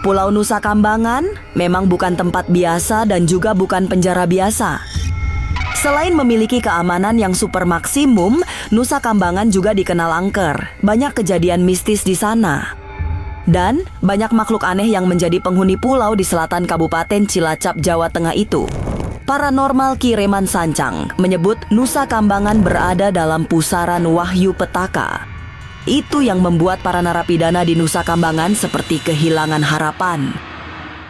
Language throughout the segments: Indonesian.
Pulau Nusa Kambangan memang bukan tempat biasa dan juga bukan penjara biasa. Selain memiliki keamanan yang super maksimum, Nusa Kambangan juga dikenal angker. Banyak kejadian mistis di sana. Dan banyak makhluk aneh yang menjadi penghuni pulau di selatan Kabupaten Cilacap, Jawa Tengah itu. Paranormal Kiriman Sancang menyebut Nusa Kambangan berada dalam pusaran wahyu petaka. Itu yang membuat para narapidana di Nusa Kambangan seperti kehilangan harapan.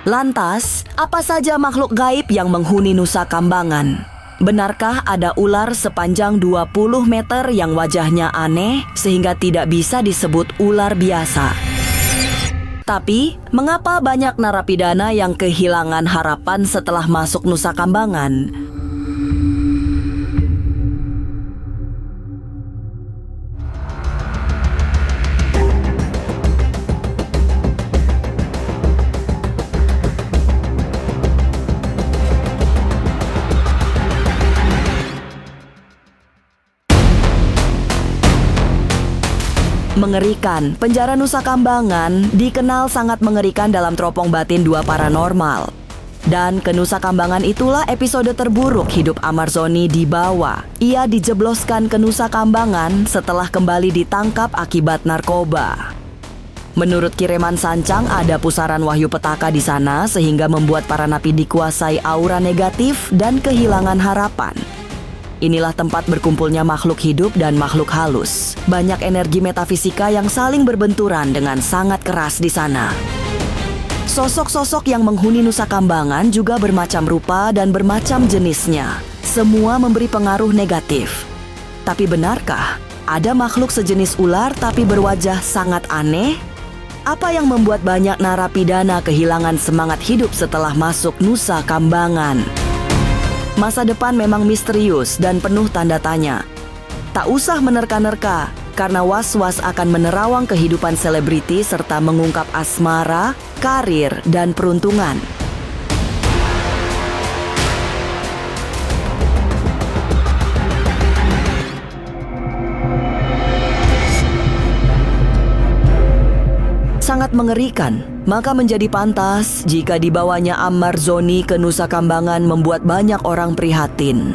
Lantas, apa saja makhluk gaib yang menghuni Nusa Kambangan? Benarkah ada ular sepanjang 20 meter yang wajahnya aneh sehingga tidak bisa disebut ular biasa? Tapi, mengapa banyak narapidana yang kehilangan harapan setelah masuk Nusa Kambangan? Mengerikan, penjara Nusa Kambangan dikenal sangat mengerikan dalam teropong batin dua paranormal. Dan ke Nusa Kambangan itulah episode terburuk hidup Ahmad Zoni dibawa. Ia dijebloskan ke Nusa Kambangan setelah kembali ditangkap akibat narkoba. Menurut Kiriman Sancang, ada pusaran wahyu petaka di sana sehingga membuat para napi dikuasai aura negatif dan kehilangan harapan. Inilah tempat berkumpulnya makhluk hidup dan makhluk halus. Banyak energi metafisika yang saling berbenturan dengan sangat keras di sana. Sosok-sosok yang menghuni Nusa Kambangan juga bermacam rupa dan bermacam jenisnya. Semua memberi pengaruh negatif. Tapi benarkah ada makhluk sejenis ular tapi berwajah sangat aneh? Apa yang membuat banyak narapidana kehilangan semangat hidup setelah masuk Nusa Kambangan? Masa depan memang misterius dan penuh tanda tanya. Tak usah menerka-nerka, karena was-was akan menerawang kehidupan selebriti serta mengungkap asmara, karir, dan peruntungan. Sangat mengerikan, maka menjadi pantas jika dibawanya Ahmad Zoni ke Nusa Kambangan membuat banyak orang prihatin.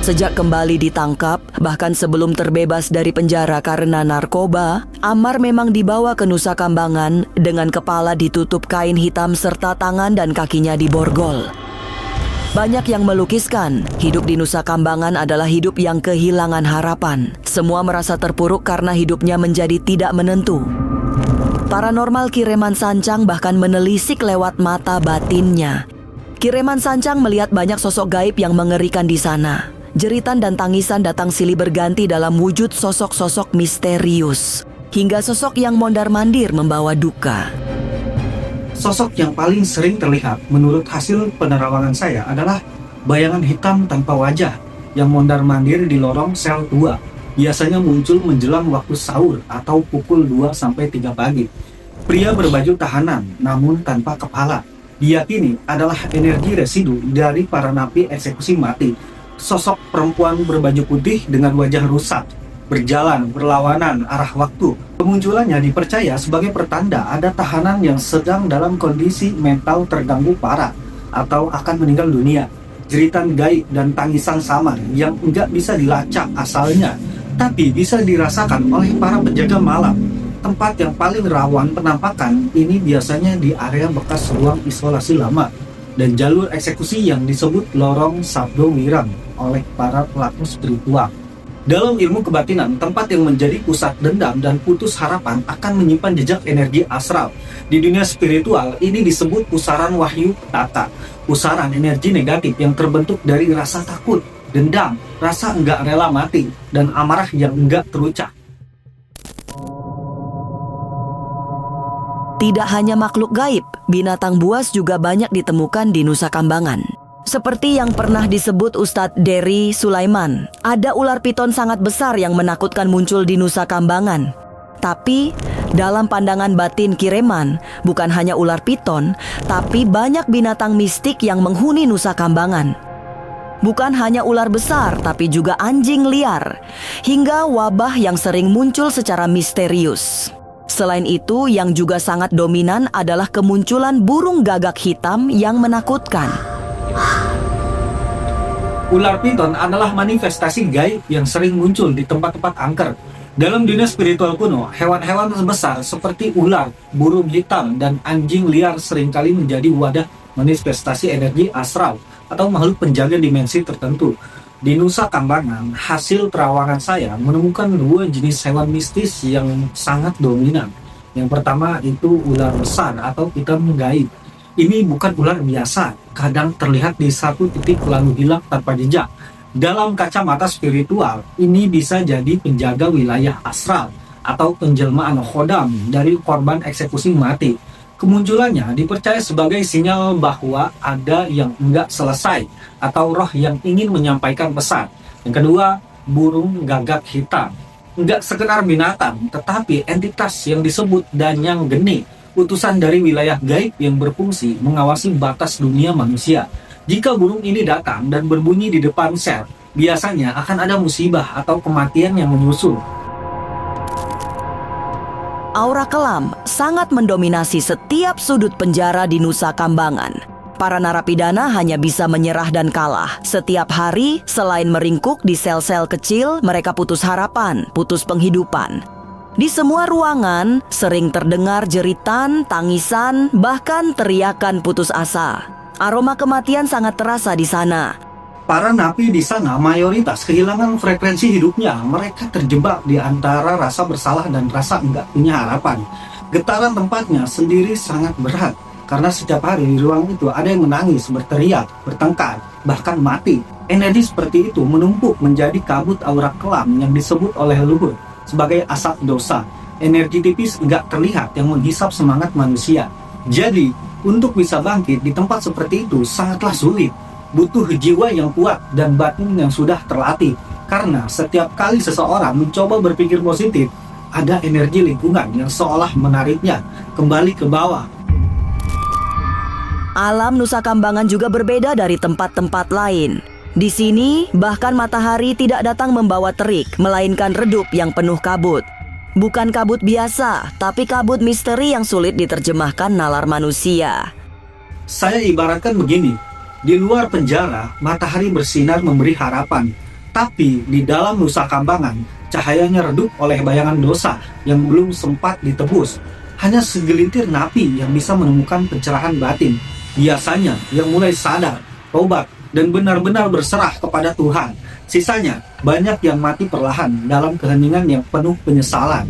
Sejak kembali ditangkap, bahkan sebelum terbebas dari penjara karena narkoba, Ahmad memang dibawa ke Nusa Kambangan dengan kepala ditutup kain hitam serta tangan dan kakinya diborgol. Banyak yang melukiskan, hidup di Nusa Kambangan adalah hidup yang kehilangan harapan. Semua merasa terpuruk karena hidupnya menjadi tidak menentu. Paranormal Kiriman Sancang bahkan menelisik lewat mata batinnya. Kiriman Sancang melihat banyak sosok gaib yang mengerikan di sana. Jeritan dan tangisan datang silih berganti dalam wujud sosok-sosok misterius. Hingga sosok yang mondar-mandir membawa duka. Sosok yang paling sering terlihat menurut hasil penerawangan saya adalah bayangan hitam tanpa wajah yang mondar-mandir di lorong sel 2. Biasanya muncul menjelang waktu sahur atau pukul 2-3 pagi. Pria berbaju tahanan namun tanpa kepala diyakini adalah energi residu dari para napi eksekusi mati. Sosok perempuan berbaju putih dengan wajah rusak berjalan berlawanan arah waktu. Kemunculannya dipercaya sebagai pertanda ada tahanan yang sedang dalam kondisi mental terganggu parah atau akan meninggal dunia. Jeritan gaib dan tangisan samar yang enggak bisa dilacak asalnya, tapi bisa dirasakan oleh para penjaga malam. Tempat yang paling rawan penampakan ini biasanya di area bekas ruang isolasi lama dan jalur eksekusi yang disebut lorong Sabdo Wirang oleh para pelaku spiritual. Dalam ilmu kebatinan, tempat yang menjadi pusat dendam dan putus harapan akan menyimpan jejak energi astral. Di dunia spiritual, ini disebut pusaran wahyu petaka. Pusaran energi negatif yang terbentuk dari rasa takut, dendam, rasa enggak rela mati, dan amarah yang enggak terucap. Tidak hanya makhluk gaib, binatang buas juga banyak ditemukan di Nusa Kambangan. Seperti yang pernah disebut Ustadz Dery Sulaiman, ada ular piton sangat besar yang menakutkan muncul di Nusa Kambangan. Tapi, dalam pandangan batin Kiriman, bukan hanya ular piton, tapi banyak binatang mistik yang menghuni Nusa Kambangan. Bukan hanya ular besar, tapi juga anjing liar, hingga wabah yang sering muncul secara misterius. Selain itu, yang juga sangat dominan adalah kemunculan burung gagak hitam yang menakutkan. Ular piton adalah manifestasi gaib yang sering muncul di tempat-tempat angker. Dalam dunia spiritual kuno, hewan-hewan besar seperti ular, burung hitam, dan anjing liar seringkali menjadi wadah manifestasi energi astral atau makhluk penjaga dimensi tertentu. Di Nusa Kambangan, hasil terawangan saya menemukan dua jenis hewan mistis yang sangat dominan. Yang pertama itu ular besar atau hitam gaib. Ini bukan ular biasa, kadang terlihat di satu titik lalu hilang tanpa jejak. Dalam kacamata spiritual, ini bisa jadi penjaga wilayah astral atau penjelmaan khodam dari korban eksekusi mati. Kemunculannya dipercaya sebagai sinyal bahwa ada yang enggak selesai atau roh yang ingin menyampaikan pesan. Yang kedua, burung gagak hitam. Enggak sekedar binatang, tetapi entitas yang disebut danyang geni, utusan dari wilayah gaib yang berfungsi mengawasi batas dunia manusia. Jika burung ini datang dan berbunyi di depan sel, biasanya akan ada musibah atau kematian yang menyusul. Aura kelam sangat mendominasi setiap sudut penjara di Nusa Kambangan. Para narapidana hanya bisa menyerah dan kalah. Setiap hari, selain meringkuk di sel-sel kecil, mereka putus harapan, putus penghidupan. Di semua ruangan, sering terdengar jeritan, tangisan, bahkan teriakan putus asa. Aroma kematian sangat terasa di sana. Para napi di sana mayoritas kehilangan frekuensi hidupnya. Mereka terjebak di antara rasa bersalah dan rasa enggak punya harapan. Getaran tempatnya sendiri sangat berat, karena setiap hari di ruang itu ada yang menangis, berteriak, bertengkar, bahkan mati. Energi seperti itu menumpuk menjadi kabut aura kelam yang disebut oleh leluhur sebagai asap dosa. Energi tipis enggak terlihat yang menghisap semangat manusia. Jadi, untuk bisa bangkit di tempat seperti itu sangatlah sulit. Butuh jiwa yang kuat dan batin yang sudah terlatih. Karena setiap kali seseorang mencoba berpikir positif, ada energi lingkungan yang seolah menariknya kembali ke bawah. Alam Nusa Kambangan juga berbeda dari tempat-tempat lain. Di sini, bahkan matahari tidak datang membawa terik, melainkan redup yang penuh kabut. Bukan kabut biasa, tapi kabut misteri yang sulit diterjemahkan nalar manusia. Saya ibaratkan begini, di luar penjara, matahari bersinar memberi harapan. Tapi di dalam Nusa Kambangan, cahayanya redup oleh bayangan dosa yang belum sempat ditebus. Hanya segelintir napi yang bisa menemukan pencerahan batin. Biasanya yang mulai sadar, tobat, dan benar-benar berserah kepada Tuhan. Sisanya, banyak yang mati perlahan dalam keheningan yang penuh penyesalan.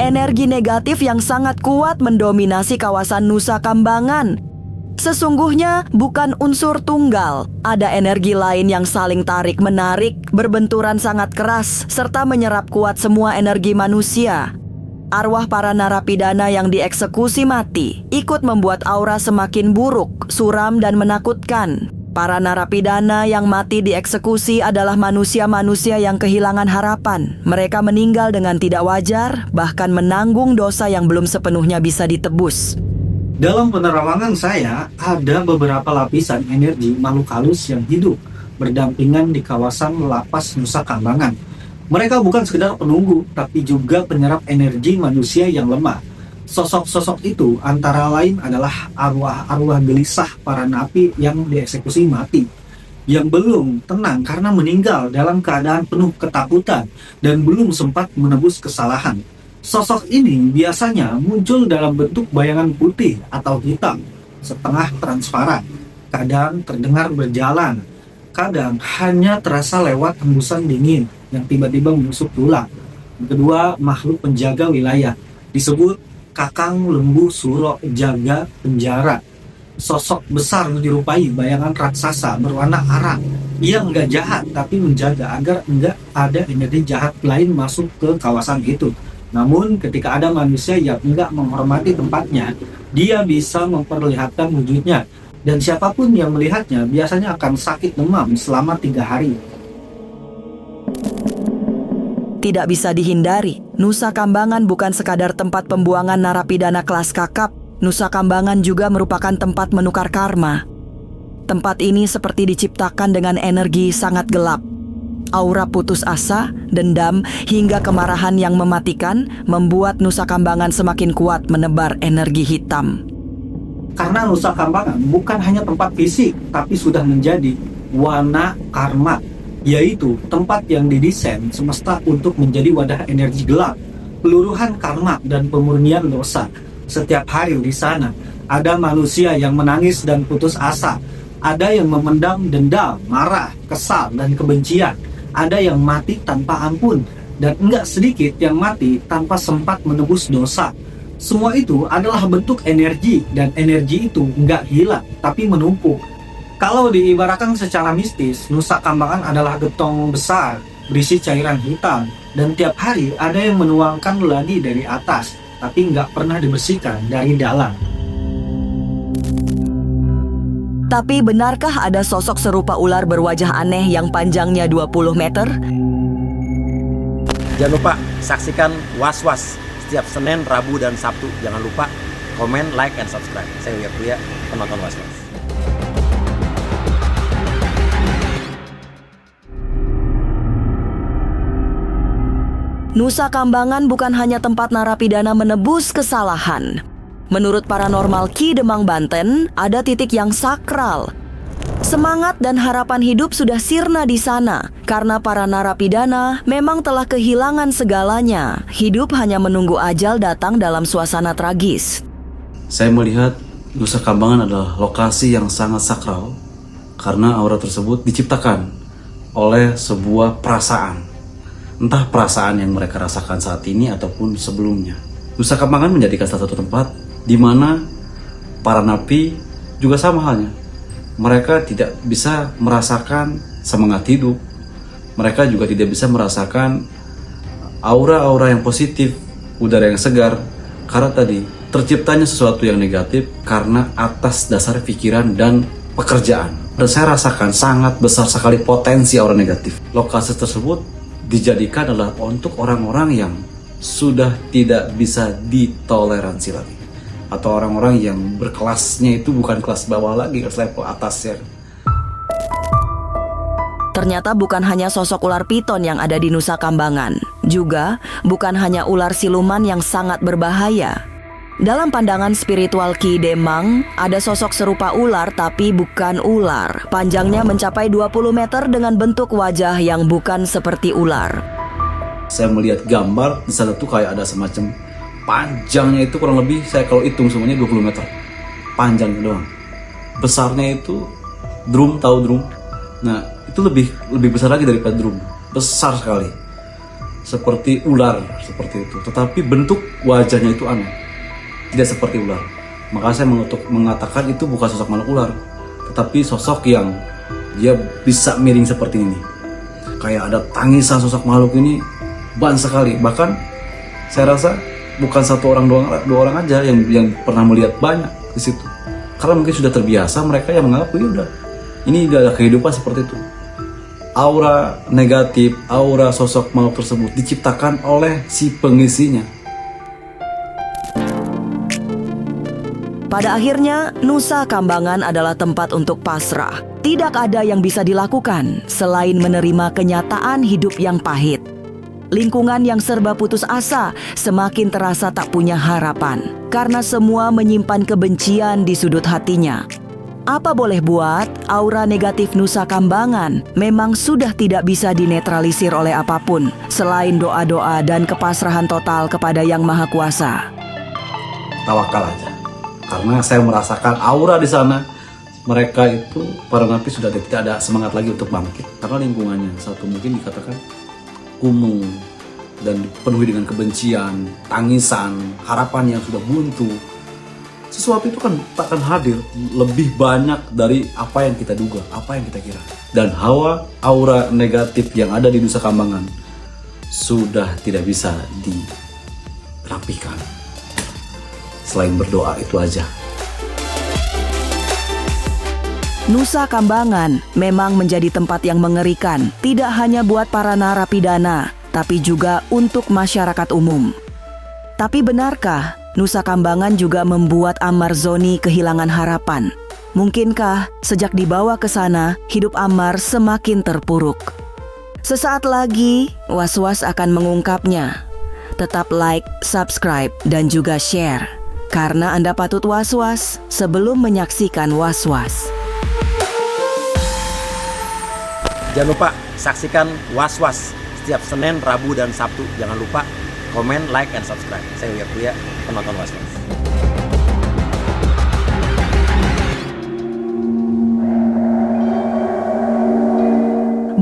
Energi negatif yang sangat kuat mendominasi kawasan Nusa Kambangan. Sesungguhnya bukan unsur tunggal, ada energi lain yang saling tarik-menarik, berbenturan sangat keras, serta menyerap kuat semua energi manusia. Arwah para narapidana yang dieksekusi mati ikut membuat aura semakin buruk, suram, dan menakutkan. Para narapidana yang mati dieksekusi adalah manusia-manusia yang kehilangan harapan. Mereka meninggal dengan tidak wajar, bahkan menanggung dosa yang belum sepenuhnya bisa ditebus. Dalam penerawangan saya, ada beberapa lapisan energi makhluk halus yang hidup berdampingan di kawasan lapas Nusa Kambangan. Mereka bukan sekedar penunggu, tapi juga penyerap energi manusia yang lemah. Sosok-sosok itu antara lain adalah arwah-arwah gelisah para napi yang dieksekusi mati, yang belum tenang karena meninggal dalam keadaan penuh ketakutan dan belum sempat menebus kesalahan. Sosok ini biasanya muncul dalam bentuk bayangan putih atau hitam, setengah transparan, kadang terdengar berjalan, kadang hanya terasa lewat hembusan dingin yang tiba-tiba menusuk tulang. Kedua, makhluk penjaga wilayah, disebut Kakang Lembu Suro Jaga Penjara. Sosok besar menyerupai bayangan raksasa berwarna arang. Ia enggak jahat, tapi menjaga agar enggak ada energi jahat lain masuk ke kawasan itu. Namun ketika ada manusia yang enggak menghormati tempatnya, dia bisa memperlihatkan wujudnya. Dan siapapun yang melihatnya biasanya akan sakit demam selama 3 hari. Tidak bisa dihindari, Nusa Kambangan bukan sekadar tempat pembuangan narapidana kelas kakap. Nusa Kambangan juga merupakan tempat menukar karma. Tempat ini seperti diciptakan dengan energi sangat gelap. Aura putus asa, dendam, hingga kemarahan yang mematikan membuat Nusa Kambangan semakin kuat menebar energi hitam. Karena Nusa Kambangan bukan hanya tempat fisik, tapi sudah menjadi wana karma, yaitu tempat yang didesain semesta untuk menjadi wadah energi gelap, peluruhan karma dan pemurnian dosa. Setiap hari di sana ada manusia yang menangis dan putus asa, ada yang memendam dendam, marah, kesal, dan kebencian. Ada yang mati tanpa ampun, dan enggak sedikit yang mati tanpa sempat menebus dosa. Semua itu adalah bentuk energi, dan energi itu enggak hilang, tapi menumpuk. Kalau diibaratkan secara mistis, Nusa Kambangan adalah getong besar, berisi cairan hitam, dan tiap hari ada yang menuangkan lagi dari atas, tapi enggak pernah dibersihkan dari dalam. Tapi benarkah ada sosok serupa ular berwajah aneh yang panjangnya 20 meter? Jangan lupa saksikan Was-Was setiap Senin, Rabu, dan Sabtu. Jangan lupa komen, like, and subscribe. Saya Uya Kuya, penonton Was-Was. Nusa Kambangan bukan hanya tempat narapidana menebus kesalahan. Menurut paranormal Ki Demang Banten, ada titik yang sakral. Semangat dan harapan hidup sudah sirna di sana karena para narapidana memang telah kehilangan segalanya. Hidup hanya menunggu ajal datang dalam suasana tragis. Saya melihat Nusa Kambangan adalah lokasi yang sangat sakral karena aura tersebut diciptakan oleh sebuah perasaan. Entah perasaan yang mereka rasakan saat ini ataupun sebelumnya. Nusa Kambangan menjadikan salah satu tempat di mana para napi juga sama halnya. Mereka tidak bisa merasakan semangat hidup. Mereka juga tidak bisa merasakan aura-aura yang positif, udara yang segar. Karena tadi terciptanya sesuatu yang negatif karena atas dasar pikiran dan pekerjaan. Dan saya rasakan sangat besar sekali potensi aura negatif. Lokasi tersebut dijadikan adalah untuk orang-orang yang sudah tidak bisa ditoleransi lagi, atau orang-orang yang berkelasnya itu bukan kelas bawah lagi, kelas level atasnya. Ternyata bukan hanya sosok ular piton yang ada di Nusa Kambangan, juga bukan hanya ular siluman yang sangat berbahaya. Dalam pandangan spiritual Ki Demang, ada sosok serupa ular tapi bukan ular. Panjangnya mencapai 20 meter dengan bentuk wajah yang bukan seperti ular. Saya melihat gambar di sana tuh kayak ada semacam panjangnya itu kurang lebih, saya kalau hitung semuanya 20 meter panjangnya doang. Besarnya itu drum, tahu drum? Nah itu lebih besar lagi daripada drum, besar sekali, seperti ular seperti itu. Tetapi bentuk wajahnya itu aneh, tidak seperti ular. Maka saya mengatakan itu bukan sosok makhluk ular, tetapi sosok yang dia bisa miring seperti ini. Kayak ada tangisan sosok makhluk ini banyak sekali. Bahkan saya rasa bukan satu orang doang, dua orang aja yang pernah melihat banyak di situ. Karena mungkin sudah terbiasa mereka yang menganggap udah ini udah ada kehidupan seperti itu. Aura negatif, aura sosok makhluk tersebut diciptakan oleh si pengisinya. Pada akhirnya, Nusa Kambangan adalah tempat untuk pasrah. Tidak ada yang bisa dilakukan selain menerima kenyataan hidup yang pahit. Lingkungan yang serba putus asa semakin terasa tak punya harapan karena semua menyimpan kebencian di sudut hatinya. Apa boleh buat, aura negatif Nusa Kambangan memang sudah tidak bisa dinetralisir oleh apapun selain doa-doa dan kepasrahan total kepada Yang Maha Kuasa. Tawakal aja. Karena saya merasakan aura di sana. Mereka itu, para napi sudah tidak ada semangat lagi untuk bangkit. Karena lingkungannya satu mungkin dikatakan kumuh dan penuhi dengan kebencian, tangisan, harapan yang sudah buntu. Sesuatu itu kan tak akan hadir lebih banyak dari apa yang kita duga, apa yang kita kira. Dan hawa aura negatif yang ada di Nusa Kambangan sudah tidak bisa dirapikan. Selain berdoa itu aja. Nusa Kambangan memang menjadi tempat yang mengerikan, tidak hanya buat para narapidana, tapi juga untuk masyarakat umum. Tapi benarkah Nusa Kambangan juga membuat Amar Zoni kehilangan harapan? Mungkinkah sejak dibawa ke sana, hidup Amar semakin terpuruk? Sesaat lagi, Was-Was akan mengungkapnya. Tetap like, subscribe, dan juga share. Karena Anda patut was-was sebelum menyaksikan Was-Was. Jangan lupa saksikan Was-Was setiap Senin, Rabu, dan Sabtu. Jangan lupa komen, like, and subscribe. Saya Uya Kuya, penonton Was-Was.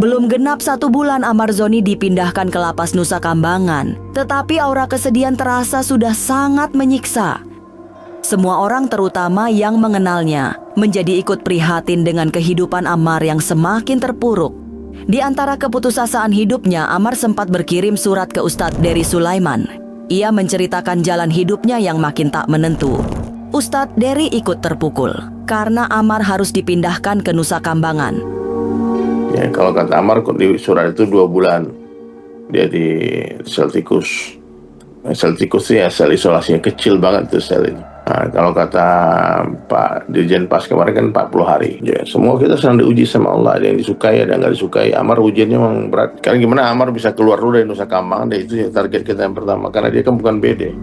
Belum genap 1 bulan Amarzoni dipindahkan ke lapas Nusa Kambangan, tetapi aura kesedihan terasa sudah sangat menyiksa. Semua orang terutama yang mengenalnya menjadi ikut prihatin dengan kehidupan Amar yang semakin terpuruk. Di antara keputusasaan hidupnya, Amar sempat berkirim surat ke Ustadz Dery Sulaiman. Ia menceritakan jalan hidupnya yang makin tak menentu. Ustadz Dery ikut terpukul karena Amar harus dipindahkan ke Nusa Kambangan. Ya, kalau kata Amar di surat itu 2 bulan dia di sel tikus. Sel tikus itu ya sel isolasinya kecil banget tuh sel itu. Nah, kalau kata Pak Dirjen Pas kemarin kan 40 hari. Ya, semua kita sedang diuji sama Allah. Ada yang disukai, ada yang nggak disukai. Amar ujiannya memang berat. Karena gimana Amar bisa keluar dulu dari Nusa Kambangan, dan itu ya target kita yang pertama. Karena dia kan bukan BD.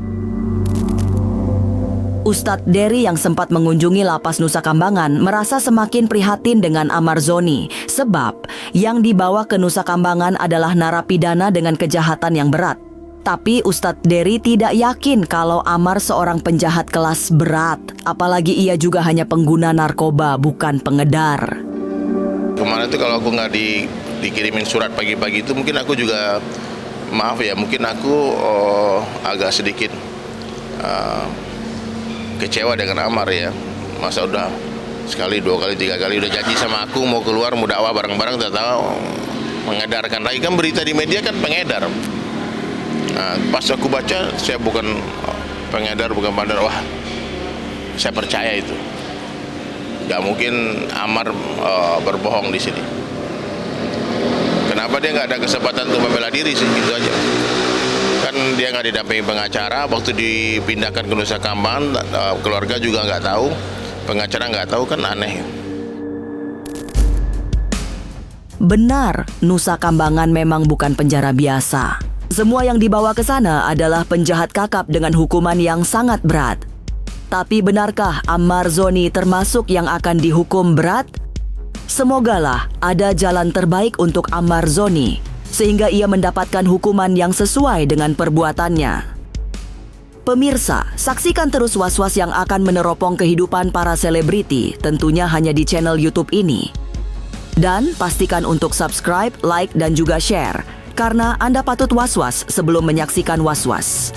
Ustadz Dery yang sempat mengunjungi lapas Nusa Kambangan merasa semakin prihatin dengan Amarzoni, sebab yang dibawa ke Nusa Kambangan adalah narapidana dengan kejahatan yang berat. Tapi Ustadz Dery tidak yakin kalau Amar seorang penjahat kelas berat, apalagi ia juga hanya pengguna narkoba, bukan pengedar. Kemarin itu kalau aku nggak dikirimin surat pagi-pagi itu mungkin aku juga, maaf ya, mungkin aku agak sedikit kecewa dengan Amar ya. Masa udah sekali, 2 kali, 3 kali udah janji sama aku mau keluar, mau dakwah bareng-bareng, tahu mengedarkan lagi. Kan berita di media kan pengedar. Nah, pas aku baca, saya bukan pengedar, bukan bandar. Wah, saya percaya itu. Gak mungkin Amar berbohong di sini. Kenapa dia nggak ada kesempatan untuk membela diri sih, gitu aja. Kan dia nggak didampingi pengacara, waktu dipindahkan ke Nusa Kambangan, keluarga juga nggak tahu, pengacara nggak tahu, kan aneh. Benar, Nusa Kambangan memang bukan penjara biasa. Semua yang dibawa ke sana adalah penjahat kakap dengan hukuman yang sangat berat. Tapi benarkah Amarzoni termasuk yang akan dihukum berat? Semogalah ada jalan terbaik untuk Amarzoni, sehingga ia mendapatkan hukuman yang sesuai dengan perbuatannya. Pemirsa, saksikan terus Was-Was yang akan meneropong kehidupan para selebriti, tentunya hanya di channel YouTube ini. Dan pastikan untuk subscribe, like, dan juga share, karena Anda patut was-was sebelum menyaksikan Was-Was.